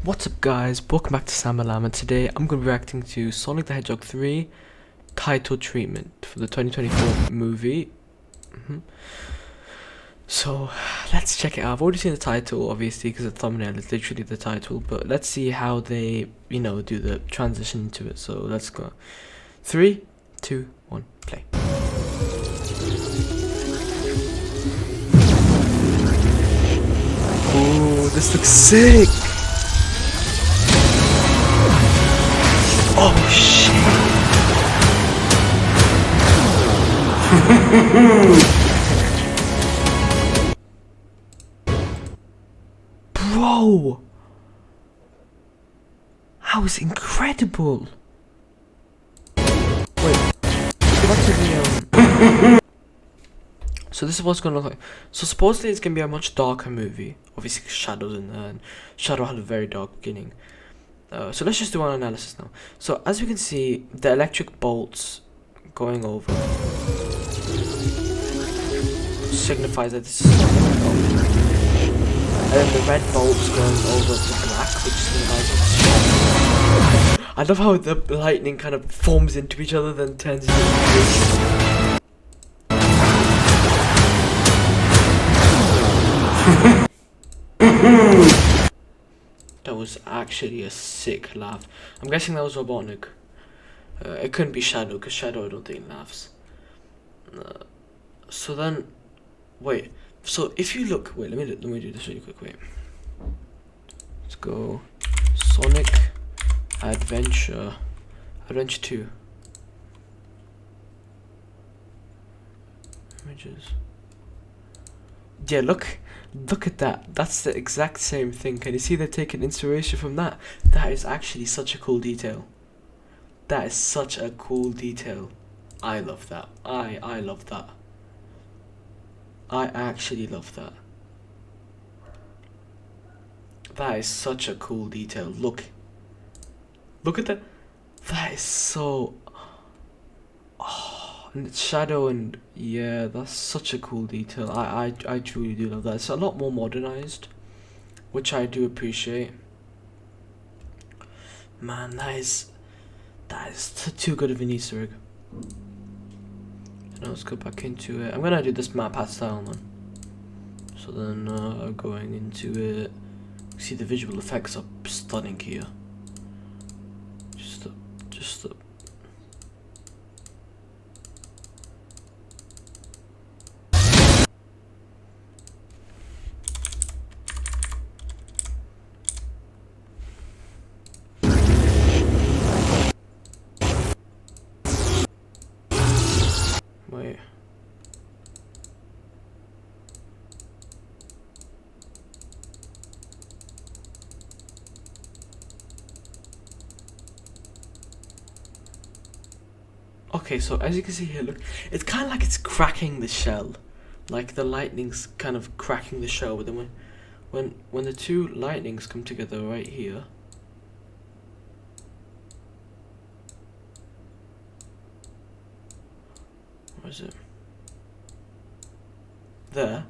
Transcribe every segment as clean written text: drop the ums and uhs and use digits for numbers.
What's up guys, welcome back to Samalam, and today I'm going to be reacting to Sonic the Hedgehog 3 title treatment for the 2024 movie. So let's check it out. I've already seen the title obviously because the thumbnail is literally the title, but let's see how they, do the transition into it. So let's go. 3, 2, 1, play. Ooh, this looks sick! Oh shit! Bro! That was incredible! Wait, let's go back to the So this is what's gonna look like. So supposedly it's gonna be a much darker movie. Obviously Shadow's in there, and Shadow had a very dark beginning. So let's just do an analysis now. So as you can see, the electric bolts going over signifies that this is Sonic. And then the red bolts going over to black, which signifies it's Shadow. I love how the lightning kind of forms into each other, then turns into That was actually a sick laugh. I'm guessing that was Robotnik. It couldn't be Shadow, because Shadow I don't think laughs. So then, wait. So if you look, wait, let me do this really quick. Wait. Let's go. Sonic Adventure 2. Images. Yeah, look at that. That's the exact same thing. Can you see they're taking inspiration from that? That is actually such a cool detail. That is such a cool detail. I love that. I love that. I actually love that. That is such a cool detail. Look at that. That is so. And it's Shadow, and yeah, that's such a cool detail. I truly do love that. It's a lot more modernized, which I do appreciate. Man, that is too good of an Easter egg. Now let's go back into it. I'm gonna do this matte pastel one. So then going into it, see the visual effects are stunning here. Just the Wait. Okay, so as you can see here, look, it's kind of like it's cracking the shell, like the lightning's kind of cracking the shell. But then when the two lightnings come together right here, where is it? There.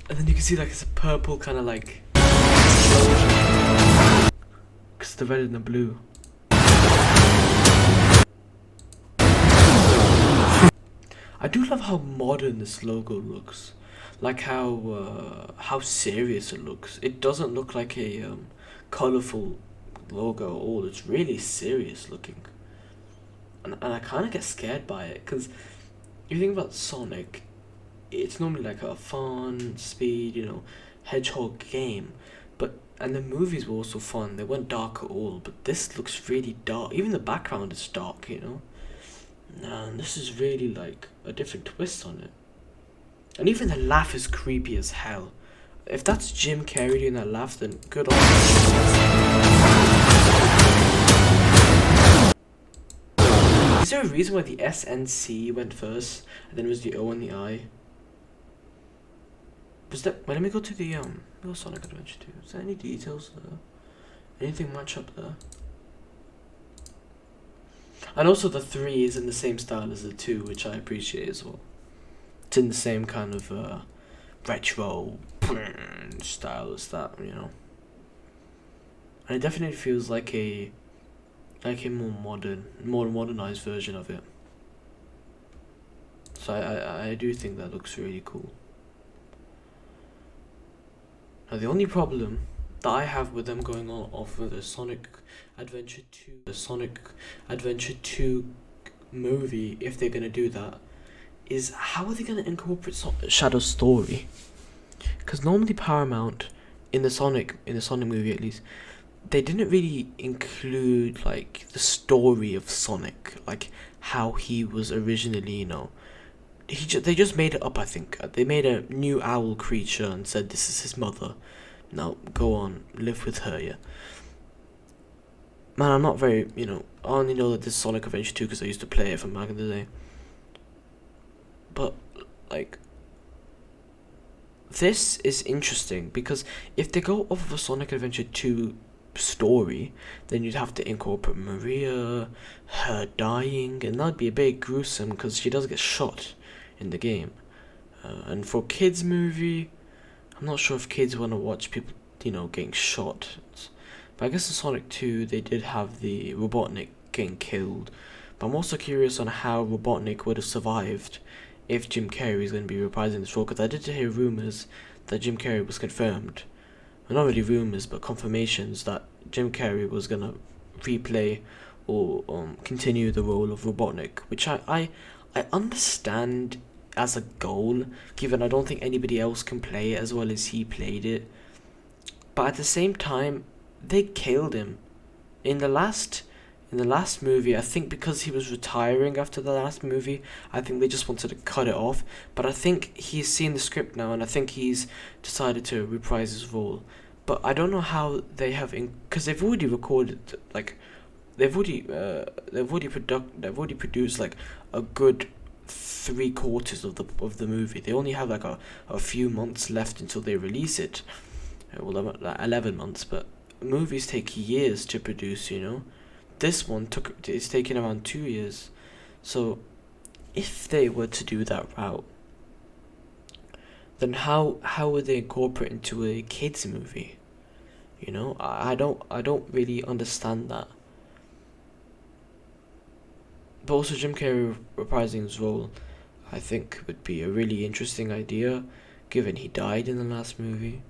And then you can see like it's a purple kind of like explosion, because the red and the blue. I do love how modern this logo looks, like how serious it looks. It doesn't look like a colorful logo at all. It's really serious looking, and I kind of get scared by it, because if you think about Sonic, it's normally like a fun, speed, hedgehog game, and the movies were also fun. They weren't dark at all, but this looks really dark. Even the background is dark, And this is really like a different twist on it. And even the laugh is creepy as hell. If that's Jim Carrey doing that laugh, then good on him. Is there a reason why the S and C went first, and then it was the O and the I? Was that? Wait, let me go to the Sonic Adventure 2. Is there any details there? Anything much up there? And also the 3 is in the same style as the 2, which I appreciate as well. It's in the same kind of retro style as that, And it definitely feels like a more modernized version of it. So I do think that looks really cool. Now the only problem that I have with them going on off with the Sonic Adventure 2 movie, if they're gonna do that, is how are they gonna incorporate Shadow's story? Because normally Paramount in the Sonic movie at least, they didn't really include like the story of Sonic, like how he was originally, they just made it up. I think they made a new owl creature and said this is his mother. Now go on, live with her, yeah. Man, I'm not very, I only know that this is Sonic Adventure 2 because I used to play it from back in the day. But like, this is interesting because if they go off of a Sonic Adventure 2 story, then you'd have to incorporate Maria, her dying, and that'd be a bit gruesome because she does get shot in the game. And for kids movie, I'm not sure if kids want to watch people, getting shot. But I guess in Sonic 2 they did have the Robotnik getting killed. But I'm also curious on how Robotnik would have survived if Jim Carrey is going to be reprising this role, because I did hear rumours that Jim Carrey was confirmed. Well, not really rumours, but confirmations that Jim Carrey was going to replay or continue the role of Robotnik, which I understand as a goal, given I don't think anybody else can play it as well as he played it. But at the same time, they killed him in the last movie. I think because he was retiring after the last movie, I think they just wanted to cut it off. But I think he's seen the script now, and I think he's decided to reprise his role. But I don't know how they have, because they've already recorded, like, they've already produced like a good 3/4 of the movie. They only have like a few months left until they release it. Well, like 11 months, but movies take years to produce. This one it's taking around 2 years. So if they were to do that route, then how would they incorporate into a kids movie? I don't really understand that. But also Jim Carrey reprising his role, I think would be a really interesting idea, given he died in the last movie.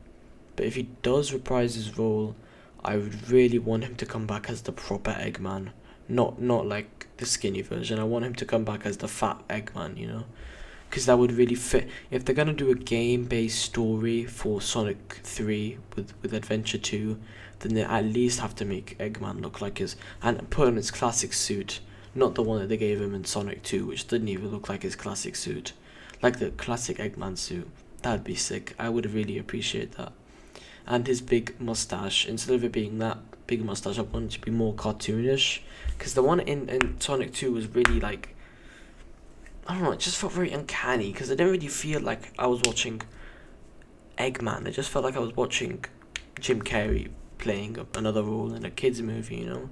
But if he does reprise his role, I would really want him to come back as the proper Eggman, not like the skinny version. I want him to come back as the fat Eggman, because that would really fit. If they're gonna do a game-based story for Sonic 3 with Adventure 2, then they at least have to make Eggman look like and put on his classic suit, not the one that they gave him in Sonic 2, which didn't even look like his classic suit, like the classic Eggman suit. That'd be sick. I would really appreciate that. And his big mustache, instead of it being that big mustache, I want it to be more cartoonish, because the one in Sonic 2 was really like, I don't know, it just felt very uncanny, because I didn't really feel like I was watching Eggman. It just felt like I was watching Jim Carrey playing another role in a kids movie. It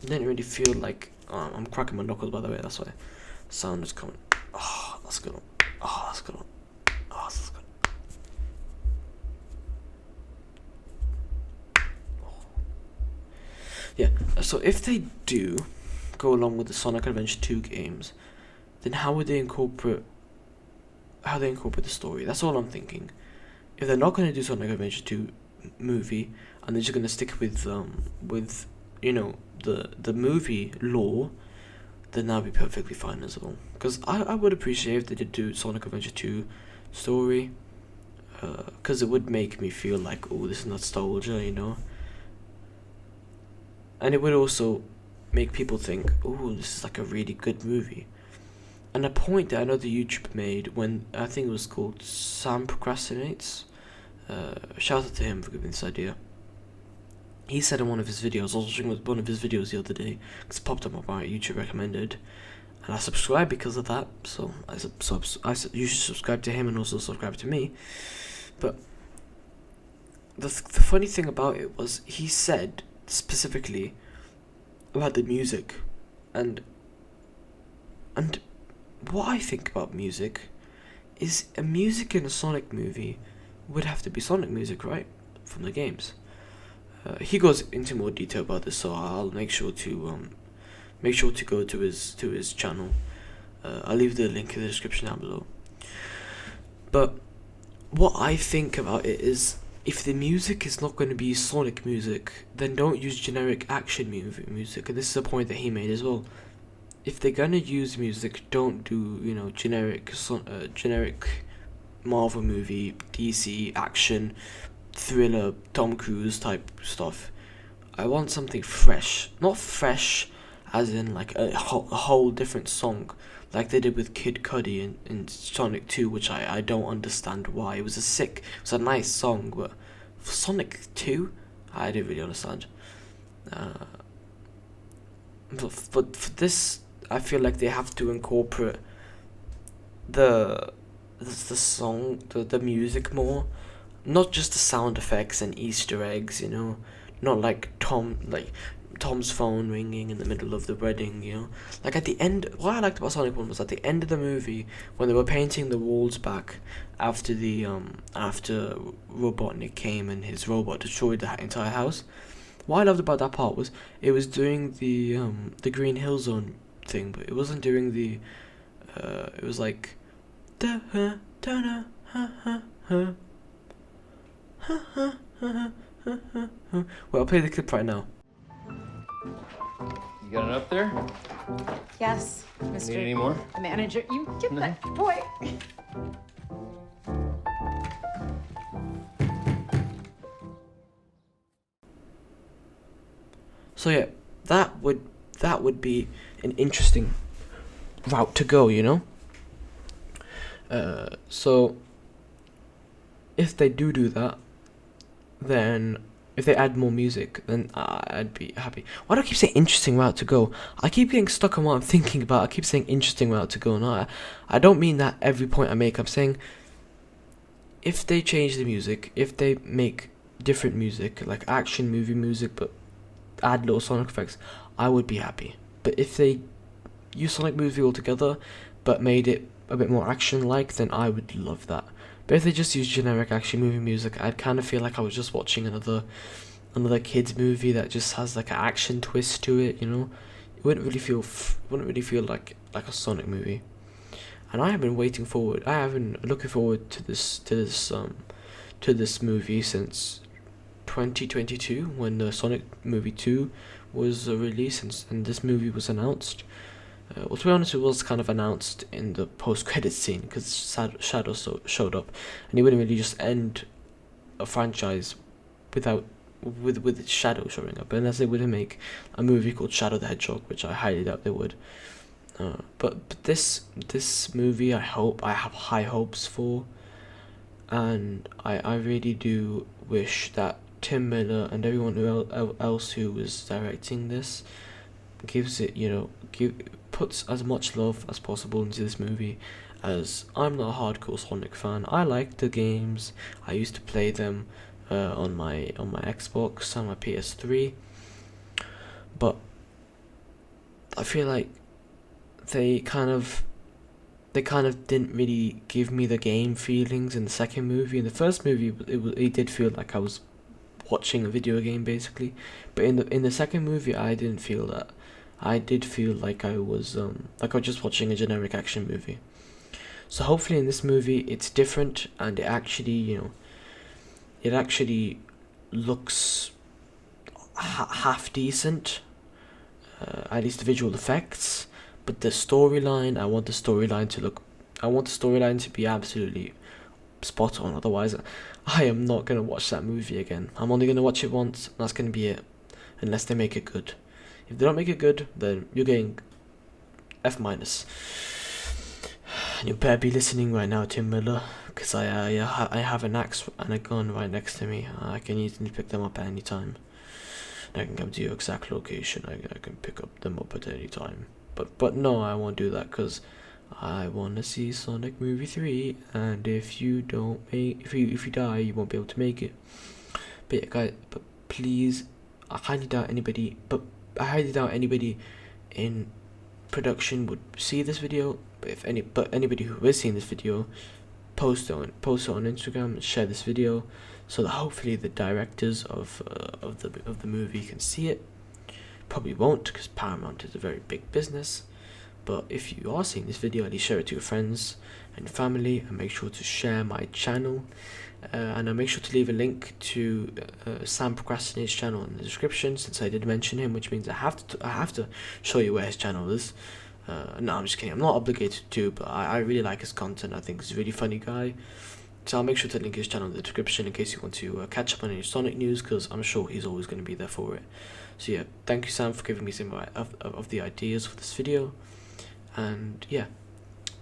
didn't really feel like, I'm cracking my knuckles by the way, that's why sound is coming. Oh, that's a good one. Oh, that's a good one. Oh, that's good. Yeah, so if they do go along with the Sonic Adventure 2 games, then how would they incorporate the story? That's all I'm thinking. If they're not going to do Sonic Adventure 2 movie, and they're just going to stick with the movie lore, then that'd be perfectly fine as well. Because I would appreciate if they did do Sonic Adventure 2 story, because it would make me feel like, oh, this is nostalgia, And it would also make people think, oh, this is like a really good movie. And a point that I know the YouTuber made when, I think it was called Sam Procrastinates, shout out to him for giving this idea. He said in one of his videos, I was watching one of his videos the other day, because it popped up on my YouTube recommended, and I subscribed because of that, so you should subscribe to him and also subscribe to me. But the funny thing about it was, he said specifically about the music, and what I think about music is a music in a Sonic movie would have to be Sonic music, right, from the games. He goes into more detail about this, so I'll make sure to go to his channel. I'll leave the link in the description down below. But what I think about it is, if the music is not going to be Sonic music, then don't use generic action music. And this is a point that he made as well. If they're gonna use music, don't do generic Marvel movie, DC action, thriller, Tom Cruise type stuff. I want something fresh, not fresh as in like a whole different song, like they did with Kid Cudi in Sonic 2, which I don't understand why. It was a nice song, but for Sonic 2, I didn't really understand. But for this, I feel like they have to incorporate the song, the music more, not just the sound effects and Easter eggs, not like Tom's phone ringing in the middle of the wedding, Like at the end, what I liked about Sonic 1 was at the end of the movie, when they were painting the walls back after after Robotnik came and his robot destroyed the entire house. What I loved about that part was it was doing the Green Hill Zone thing, but it wasn't doing the it was like da ha da da ha ha ha ha ha ha ha. Well, I'll play the clip right now. You got enough there? Yes, Need Mr. any more? Manager. You get that boy. So yeah, that would be an interesting route to go, So if they do that, then if they add more music, then I'd be happy. Why do I keep saying interesting route to go? I keep getting stuck on what I'm thinking about. I keep saying interesting route to go, and I don't mean that every point I make. I'm saying if they change the music, if they make different music, like action movie music, but add little Sonic effects, I would be happy. But if they use Sonic movie altogether, but made it a bit more action-like, then I would love that. But if they just use generic action movie music, I'd kind of feel like I was just watching another kids movie that just has like an action twist to it. It wouldn't really feel like a Sonic movie. And I have been looking forward to this movie since 2022, when the Sonic movie 2 was released and this movie was announced. Well, to be honest, it was kind of announced in the post-credits scene, because Shadow showed up, and he wouldn't really just end a franchise with Shadow showing up, unless they would make a movie called Shadow the Hedgehog, which I highly doubt they would. But this movie, I have high hopes for, and I really do wish that Tim Miller and everyone else who was directing this gives it, puts as much love as possible into this movie, as I'm not a hardcore Sonic fan. I like the games. I used to play them on my Xbox and my PS3, but I feel like they kind of didn't really give me the game feelings in the second movie. In the first movie, it did feel like I was watching a video game basically, but in the second movie, I didn't feel that. I did feel like I was just watching a generic action movie. So hopefully in this movie it's different, and it actually looks half decent, at least the visual effects. But the storyline, I want the storyline to be absolutely spot on. Otherwise, I am not gonna watch that movie again. I'm only gonna watch it once, and that's gonna be it, unless they make it good. If they don't make it good, then you're getting F-. And you better be listening right now, Tim Miller, because I have an axe and a gun right next to me. I can easily pick them up at any time. I can come to your exact location. I can pick them up at any time. But no, I won't do that, because I want to see Sonic Movie 3, and if you die, you won't be able to make it. But yeah, guys, but please, I highly doubt anybody in production would see this video. But anybody who is seeing this video, post it on Instagram and share this video, so that hopefully the directors of the movie can see it. Probably won't, because Paramount is a very big business. But if you are seeing this video, at least share it to your friends and family, and make sure to share my channel. And I'll make sure to leave a link to Sam Procrastinate's channel in the description, since I did mention him, which means I have to show you where his channel is. No, I'm just kidding. I'm not obligated to, but I really like his content. I think he's a really funny guy. So I'll make sure to link his channel in the description in case you want to catch up on any Sonic news, because I'm sure he's always going to be there for it. So yeah, thank you, Sam, for giving me some of the ideas for this video. And yeah,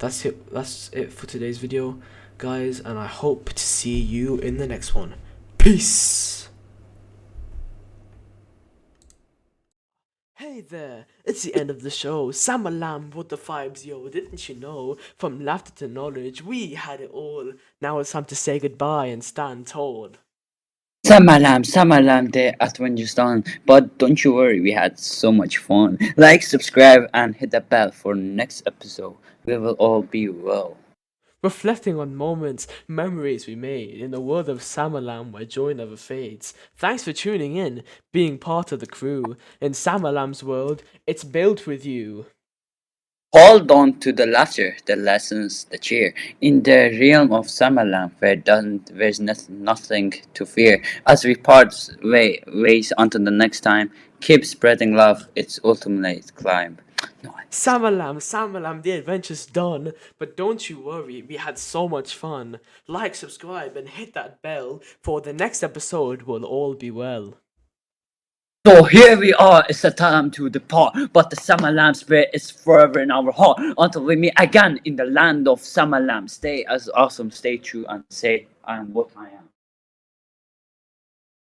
that's it for today's video, guys, and I hope to see you in the next one. Peace. Hey there, it's the end of the show. Samalam, what the vibes, yo. Didn't you know? From laughter to knowledge, we had it all. Now it's time to say goodbye and stand tall. Samalam, Samalam there at Wingerston. But don't you worry, we had so much fun. Like, subscribe, and hit the bell for next episode. We will all be well. Reflecting on moments, memories we made in the world of Samalam where joy never fades. Thanks for tuning in, being part of the crew. In Samalam's world, it's built with you. Hold on to the laughter, the lessons, the cheer. In the realm of Samalam, there's nothing to fear. As we part ways until the next time, keep spreading love, its ultimate climb. No, Samalam, the adventure's done. But don't you worry, we had so much fun. Like, subscribe, and hit that bell, for the next episode will all be well. So here we are, it's the time to depart, but the Samalam spirit is forever in our heart. Until we meet again in the land of Samalam. Stay as awesome, stay true, and say I am what I am.